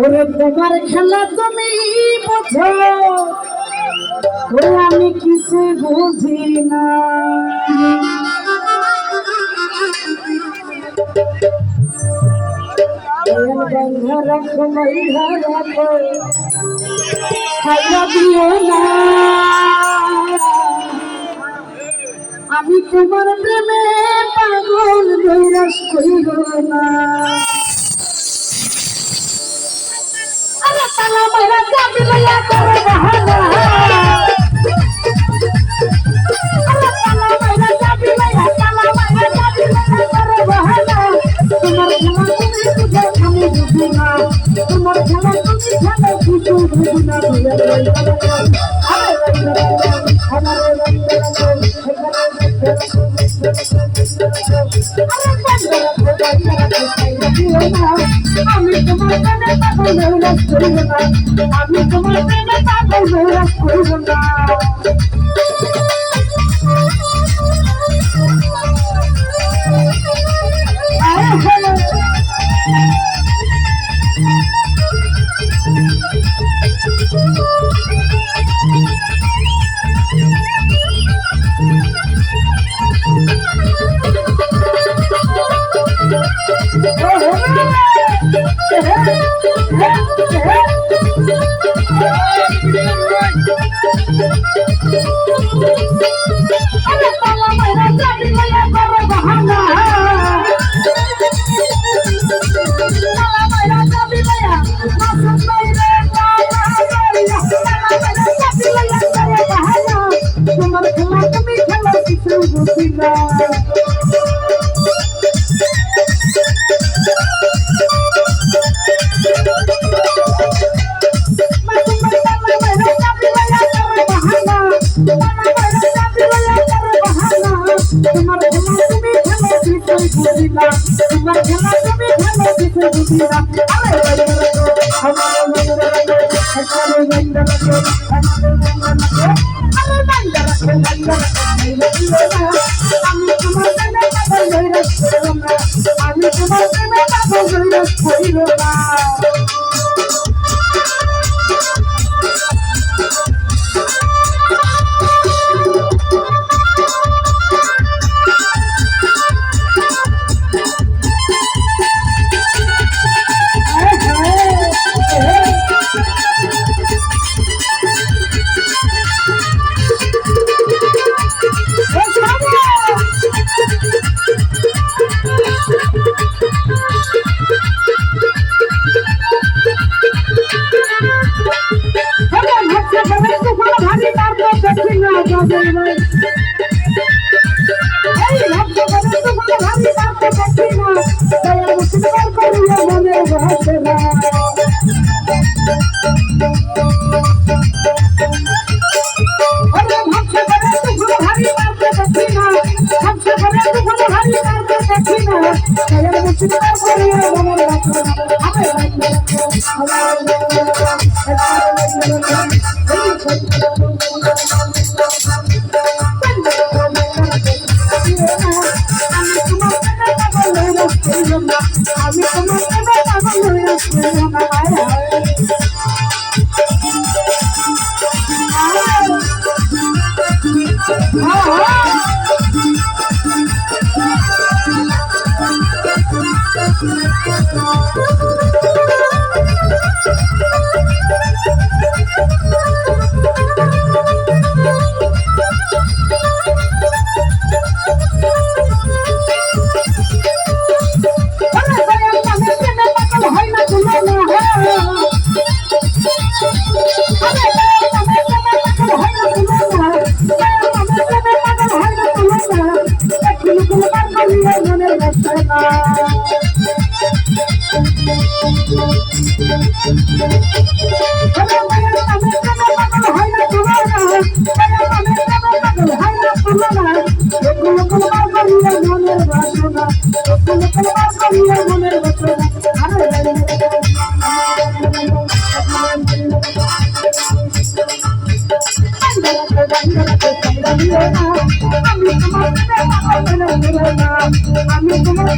ওরে তোমার খেলা তুমি বোঝো, ওরে আমি কিছু বুঝি না। রাখো মহিলা রাখো, খাইয়া দিও না। আমি তোমার প্রেমে পাগল, নৈরাশ করিব না। তালা মারা যাবি লইয়া করে বাহানা, তালা মারা যাবি লইয়া, তালা মারা যাবি লইয়া করে বাহানা। তোমার খেলা তুমি বুঝে আমি বুঝি না, তোমার খেলা তুমি খেলে কিছু বুঝি না। আমি তোমার প্রেমে পাগল, নৈরাশ করিব না। আমি তোমার প্রেমে পাগল, নৈরাশ করিব না। তোমার খেলা তুমি খেলা কিছু বুঝি না। তোমার খেলা তুমি খেলা কিছু বুঝি না। আমি তোমার প্রেমে পাগল, নৈরাশ করিব না। আমি তোমার প্রেমে পাগল, নৈরাশ করিব না। আমি তোমার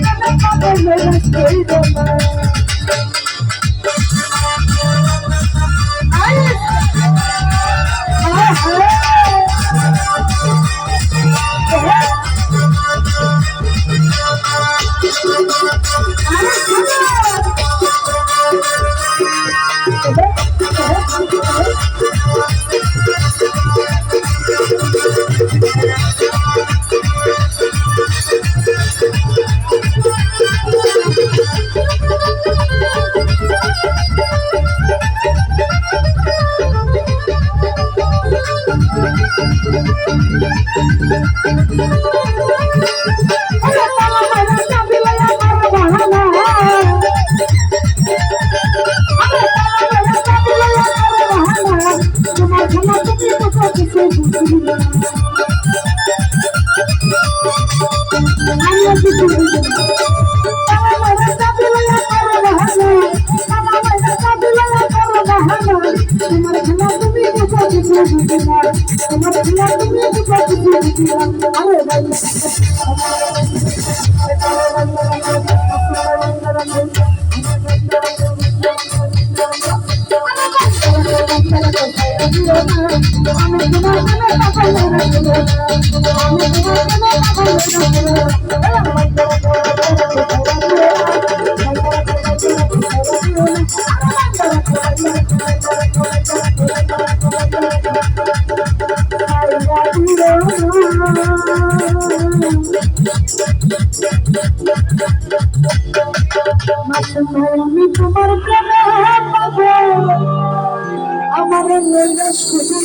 আমি তোমার প্রেমে পাবো আমার লইলা শুধু